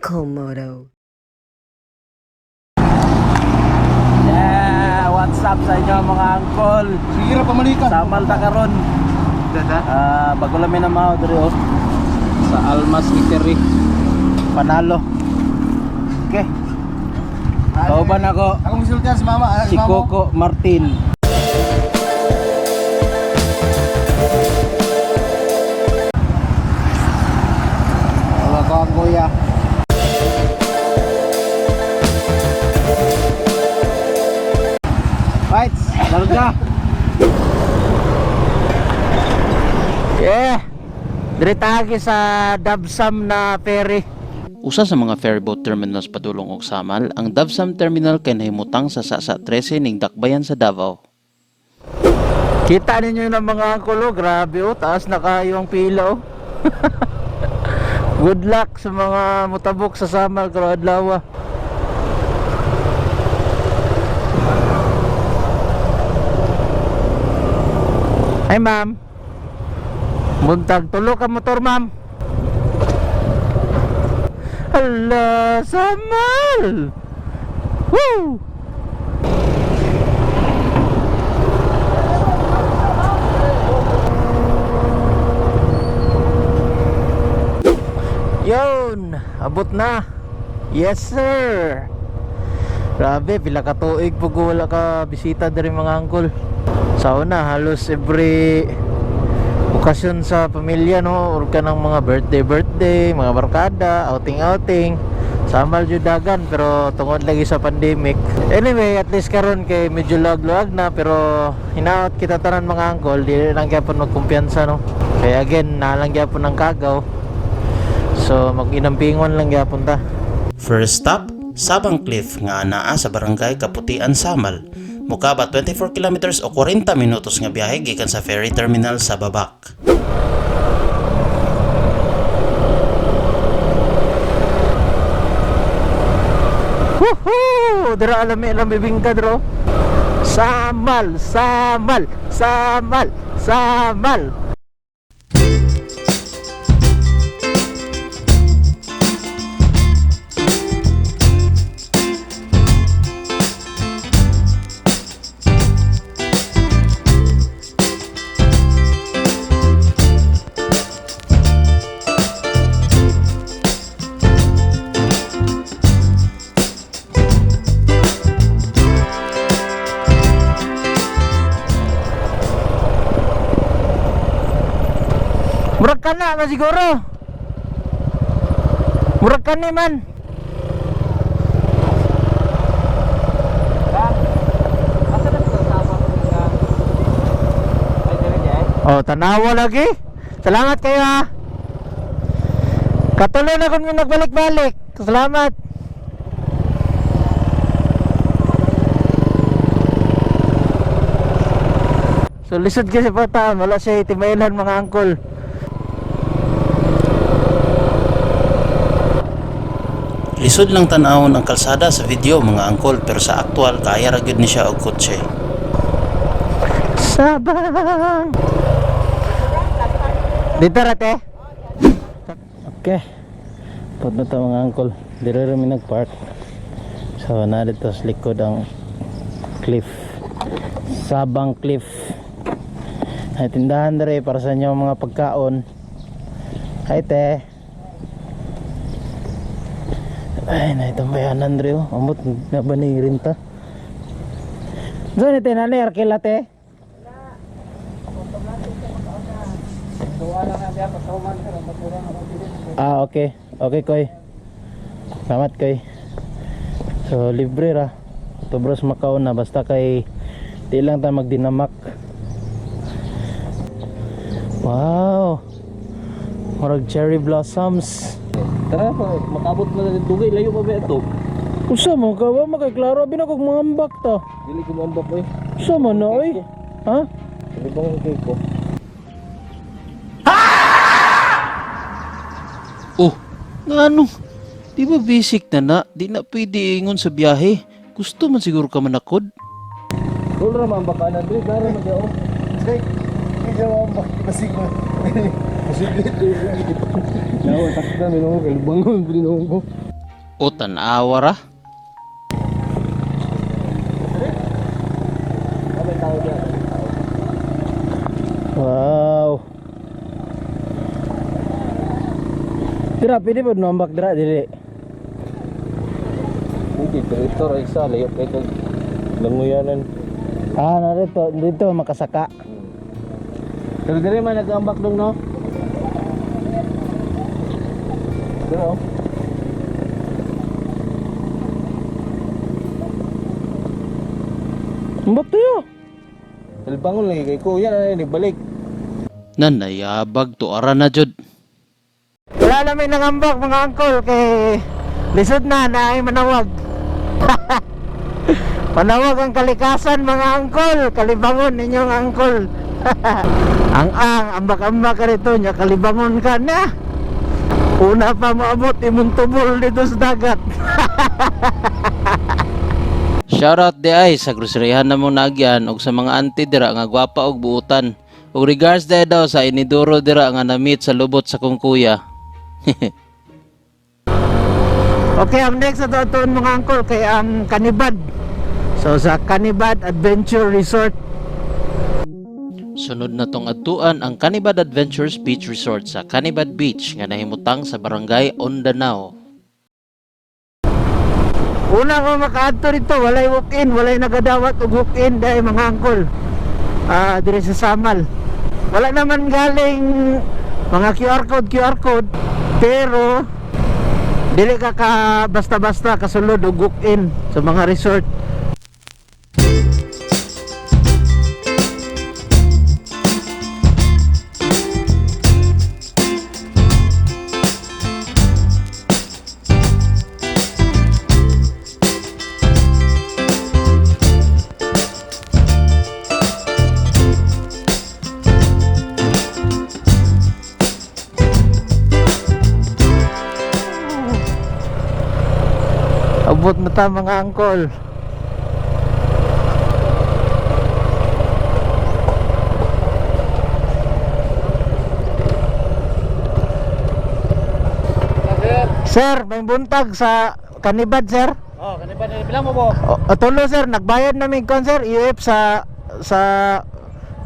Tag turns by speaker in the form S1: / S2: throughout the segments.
S1: Komodo.
S2: Yeah, what's up sa inyo mga angkol?
S3: Sige na pamalikan.
S2: Sa Malta karon. Bago lamin na mga diri oh. Sa Almas Eatery. Panalo. Okay. Kauban ako.
S3: Akong gisultihan si mama.
S2: Si Coco Martin. Wala ko ang kuya. Right, larga. Yeah. Diri tagi sa Davsam na ferry.
S4: Usa sa mga ferryboat terminals padulong og Samal, ang Davsam Terminal kay nahimutang sa Sasa 13 ning Dakbayan sa Davao.
S2: Kita ninyo ng mga angkolo, grabe oh, taas na kayo ang pila oh. Good luck sa mga mutabok sa Samal karon adlaw. Ay ma'am. Buntag tulo ka motor ma'am. Hala, Samal. Woo! Yun, abot na. Yes sir. Grabe, pila ka tuig pag wala ka bisita dari mga angkol. Sa una, halos every okasyon sa pamilya no, or ka ng mga birthday, mga barkada, outing. Samal jud dagan pero tungod lagi sa pandemic. Anyway, at least karon kay medyo luwag-luwag na pero hinaot kita tanan mga angkol, di lang gyapon magkumpiyansa no. Kaya again, nalang gyapon ng kagaw. So mag-inampingon lang gyapon ta.
S4: First stop, Sabang Cliff nga anaa sa Barangay Kaputian, Samal. Mukaba 24 kilometers o 40 minutos nga biyahe gikan sa ferry terminal sa Babak.
S2: Woohoo! Dira alami bingka dro. Samal. Murag ka na siguro. Murag ka ni man. Oh, tanawa lagi. Salamat kayo ha. Katuloy na kung nagbalik-balik. Salamat. So lisod kasi pata, wala siya itimailan mga angkol.
S4: Lisod lang tanawon ang kalsada sa video mga angkol pero sa aktual kaya ra gyud ni siya og kotse.
S2: Sabang. Dito rate. Okay. Punta ta mga angkol. Dito rin nagpark. So na dito sa likod ang cliff. Sabang Cliff. Ay tindahan dere para sa inyo mga pagkaon. Hi te. Ay na itong bayanan dere oh. Amot na ba ni rinta? Zone te nani arkela te. Ah, okay. Okay, koy. Salamat, koy. So, libre ra. Tubros Macau na. Basta kay di lang tayo magdinamak. Wow. Marag cherry blossoms.
S3: Tara pa, makabot na ng dugay. Layo pa ba ito?
S2: Usa mo ka ba? Makaklaro. Binakog mga ambak ta.
S3: Dili ko mambak eh.
S2: Usa mo na, oy. Ha?
S3: Ano bang okay ko?
S4: Oh, ngano? Di ba basic na? Di na pwede ingon sa biyahe. Gusto man siguro ka manakod.
S3: Dolo ra mambak ka na. Dili, dara na daw. Say, hindi siya mambak. Masig mo. Masig dito. Nawa, takda. Minungo, kalbangon. Binungo ko.
S4: O tanawa ra.
S2: Wow. Tira, pwede ba nombak dira dili?
S3: Hindi, dito ra isa, layot kay kag languyanan.
S2: Ah, narito, dito makasaka.
S3: Pero diri man nag-ambak dong no. Pero
S2: Mbak tuyo.
S3: Talbangon lagi kay kuya na ni balik.
S4: Nanayabag to ara na jud.
S2: Wala namin nangambak mga angkol kay lisod na ay manawag. Manawag ang kalikasan mga angkol, kalibangon ninyong angkol. ang ambak-ambak ka rito nya kalibangon ka na. Una pa maabot imong tubol dito sa dagat.
S4: Shoutout di ay sa groceryhan na mo nagyan og sa mga auntie dira nga gwapa og buutan. Ug regards daw sa iniduro dira nga na-meet sa lubot sa kong kuya.
S2: Okay, ang next na tuon mga angkol kay ang Kanibad. So sa Kanibad Adventure Resort.
S4: Sunod na tong adtuan ang Kanibad Adventures Beach Resort sa Kanibad Beach nga nahimutang sa barangay Ondanao.
S2: Una ko makaadto rito, walay walk-in, walay nagadawat og walk-in dahil mga angkol. Dire sa Samal. Wala naman galing mga QR code, pero dili ka basta-basta kasulod og walk-in sa mga resort. Abot na ta mga angkol. Sir, may buntag sa Kanibad, sir.
S3: Oh, kanibad ni bilang mo po.
S2: Tulo, sir, nagbayad namin kon, sir. UF sa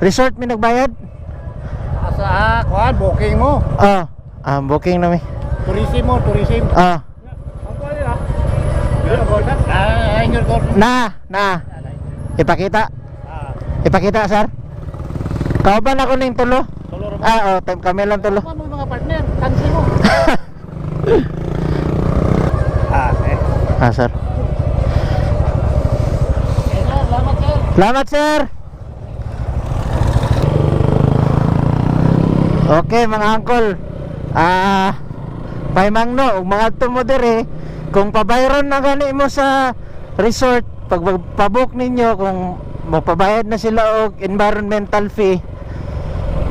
S2: resort mi nagbayad.
S3: Asa kuan booking mo.
S2: Booking namin.
S3: Tourism.
S2: Na. Ipakita, sir. Kauban ako ning tulo. Kami lang tulo.
S3: Ano mga partner? Kansi mo.
S2: Sir.
S3: Salamat sir.
S2: Salamat, sir. Okay, mga angkol. Paimangno, mga tumo dire, kung pabayron na gani mo sa resort, pag pabok ninyo, kung magpabayad na sila og environmental fee,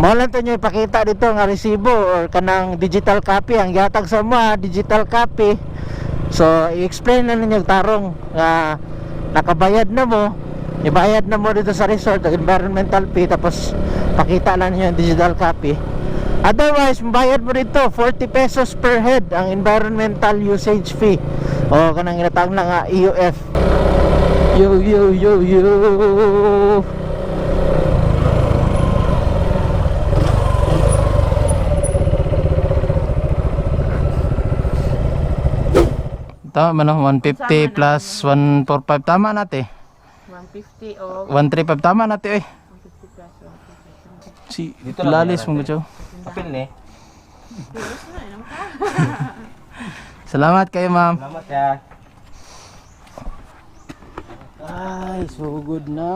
S2: mo lang to nyo ipakita dito nga resibo or kanang digital copy. Ang gatag sa mga digital copy, so i-explain na ninyo tarong nga nakabayad na mo, ibayad na mo dito sa resort ang environmental fee, tapos pakita lang ninyo yung digital copy. Otherwise, bayad mo dito 40 pesos per head ang environmental usage fee o kanang inatawag na nga EUF. Yo. Tama man, 150 plus 145 tama natin.
S1: 150 o
S2: 135 tama natin.
S1: 150 plus 150.
S2: Si lalis mo gusto.
S3: Apil ni.
S2: Salamat kayo, ma'am.
S3: Salamat ya.
S2: Ay, sugod na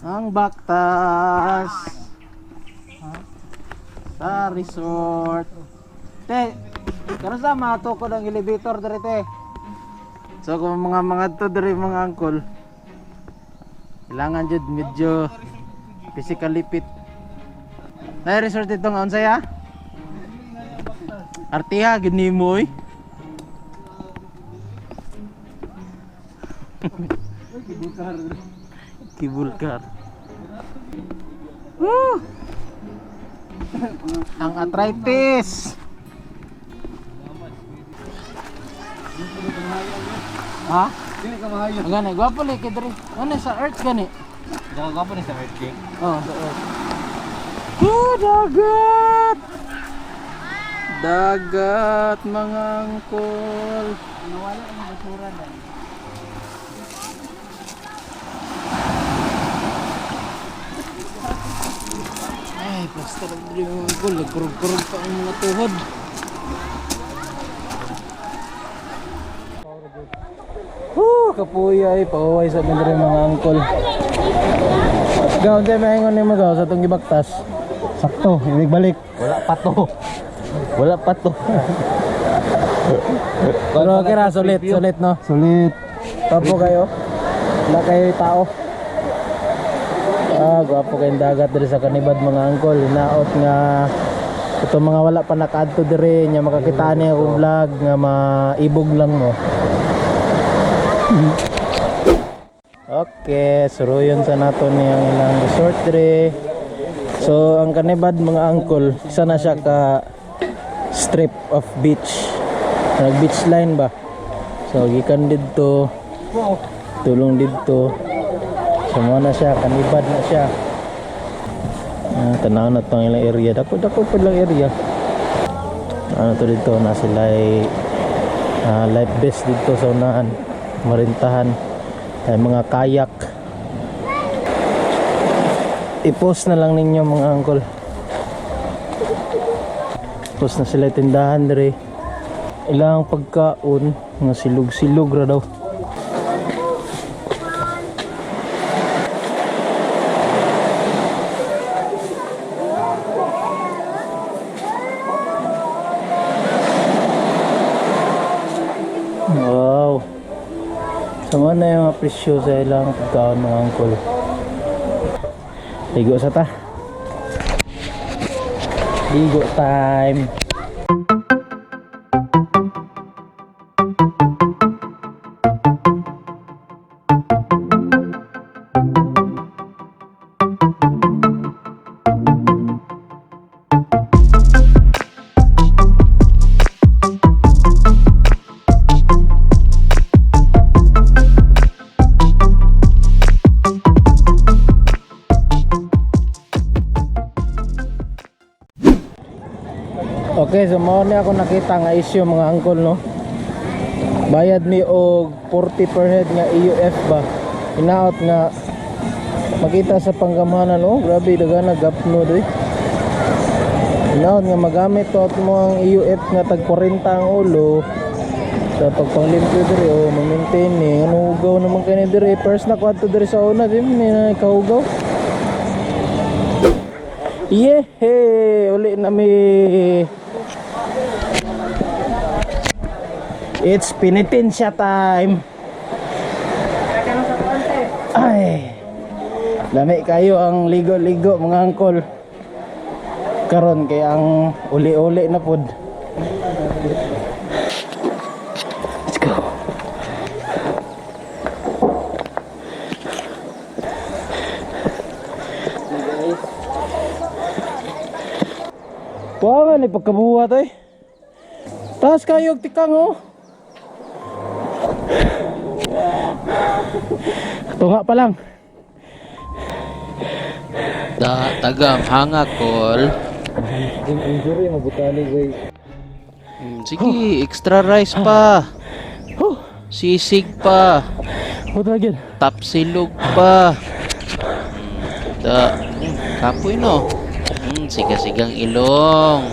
S2: ang baktas sa resort. Te, karon sa mato ko ng elevator dere te. So kung mga to dere mga angkol, kailangan jud medyo physically fit. Na resort itong unsay ha? Artiha gini mo oy. Kibulkar. Ang arthritis. Ha?
S3: Dili ka mahayo.
S2: Ang gani, gwapo li kay diri. Ano sa earth gani?
S3: Daka gwapo ni sa earthquake.
S2: Oh, sa earth. Dagat! Dagat mga angkol.
S1: Nawala ang basura dan.
S2: Ay, basta lang diri mga angkol. Nagkurog-kurog pa ang mga tuhod. Kapuyay, pauway sa mga diri mga angkol. Gaw, di mahingon ni magaw sa itong gibaktas.
S3: Sakto, ibig balik.
S2: Wala pa to. Wala pa to. Pero okay ra, sulit no.
S3: Sulit.
S2: Papo kayo. Wala kayo tao. Gwapo kayong dagat diri sa kanibad mga angkol. Hinaot nga ito mga wala pa nakaadto diri nya makakitaan niya akong vlog nga maibog lang mo. Okay, suruyon sa nato niyang ilang resort diri. So ang kanibad mga angkol, isa na siya ka strip of beach. Nag beach line ba? So gikan didto, tulong didto. So mo na siya, kanibad na siya. Tanaw na tong ilang area. Dako pa lang area. Ano to dito na sila life vest dito sa unahan. Marintahan. Ay mga kayak. I-post na lang ninyo mga angkol. Post na sila tindahan diri. Ilang pagkaon nga silog-silog ra daw. Wow. Sama na yung presyo sa ilang pagkaon mga angkol. Ligo sa ta. Ligo time. Okay, so mao ni ako nakita nga issue mga angkol no. Bayad mi og 40 per head nga EUF ba. Inaot nga makita sa panggamhanan oh, grabe dagana gapno diri. Inaot nga magamit to mo ang EUF nga tag 40 ang ulo. Sa pagpanglimpyo diri oh, ma-maintain ni ano ugaw naman kani diri. First na kwadto diri sa una di ni kaugaw. Yehe, uli na mi. It's penitensya time. Ay, lami kayo ang ligo-ligo mga angkol. Karon kay ang uli-uli na pod. Let's go. Puwangan ni pagkabuhat eh. Taas kayo tikang oh. Tunga pa lang.
S5: Tagam hanga kol.
S3: Yung injury mabutali guys.
S5: Sige, extra rice pa. Sisig pa.
S2: Huwag
S5: Tapsilog pa. Kapoy no. Siga-sigang ilong.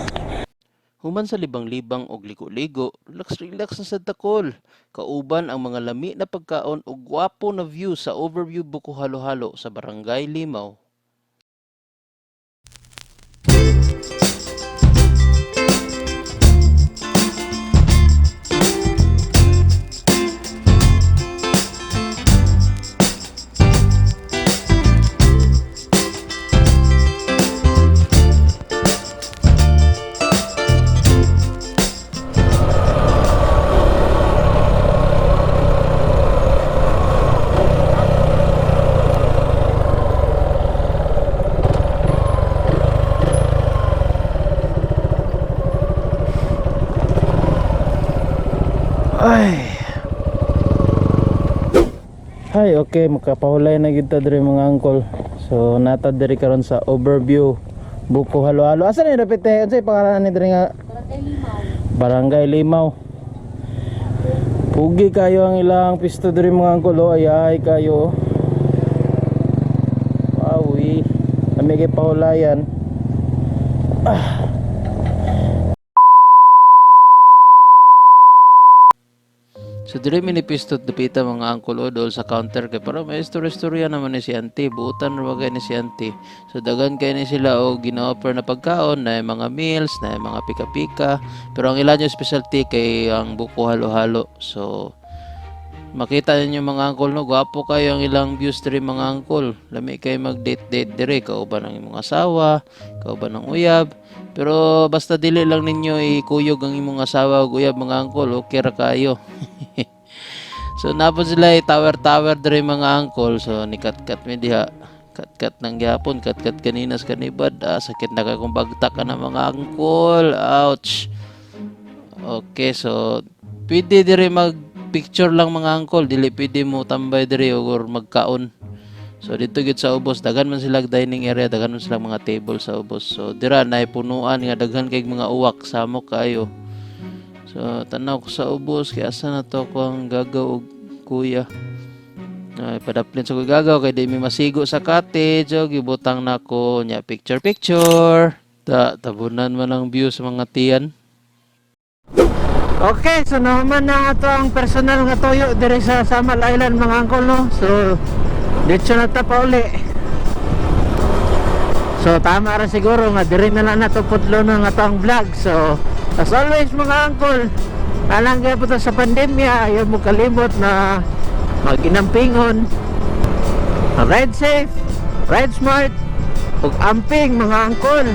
S5: Human sa libang-libang og ligo-ligo, relax na sa takol. Kauban ang mga lami na pagkaon og gwapo na view sa overview buko halo-halo sa Barangay Limaw.
S2: Ay. Ay, okay, makapahulay na kita diri mga angkol. So, natad diri karon sa overview buko halo-halo. Asa ni dapit eh? Unsay pangalan ni diri nga? Barangay Limaw. Pugi kayo ang ilang pisto diri mga angkol. Oh, ay kayo. Awi, kami kay pahulayan.
S5: So dire minipistot dapita mga angkol odol sa counter kay para may istorya naman ni si auntie, buutan ra bagay ni si auntie. So dagan kay ni sila og gina-offer na pagkaon na mga meals, na mga pika-pika. Pero ang ilan yung specialty kay ang buko halo-halo. So makita ninyo mga angkol no, gwapo kayo ang ilang views dire mga angkol. Lami kay mag-date dire kauban ng imong asawa, kauban ng uyab. Pero basta dili lang ninyo ikuyog ang imong asawa ug uyab mga angkol, okay ra kayo. So napon sila tower dire mga angkol. So nikat-kat mi diha. Kat-kat ng gyapon, kat-kat kaninas kanibad. Sakit na ka kung bagtak ka na mga angkol. Ouch. Okay, so pwede dire mag picture lang mga angkol, dili pwede mo tambay dire or magkaon. So dito gid sa ubos daghan man sila dining area, daghan man sila mga table sa ubos. So dira nay punuan nga daghan kay mga uwak samok kayo. So tanaw ko sa ubos kay asa na to ko ang gagaw og kuya. Ay padaplin sa ko gagaw kay di mi masigo sa cottage og gibutang nako nya picture. Tabunan man ang view sa mga tiyan.
S2: Okay, so naman na ato ang personal nga toyo diri sa Samal Island mga angkol no. So dito na ta pa uli. So tama ra siguro nga diri na lang nato pudlo na nga ang vlog. So as always mga angkol, alang kaya po sa pandemya, ayaw mo kalimot na mag-inampingon. Ride safe, ride smart, ug amping mga angkol.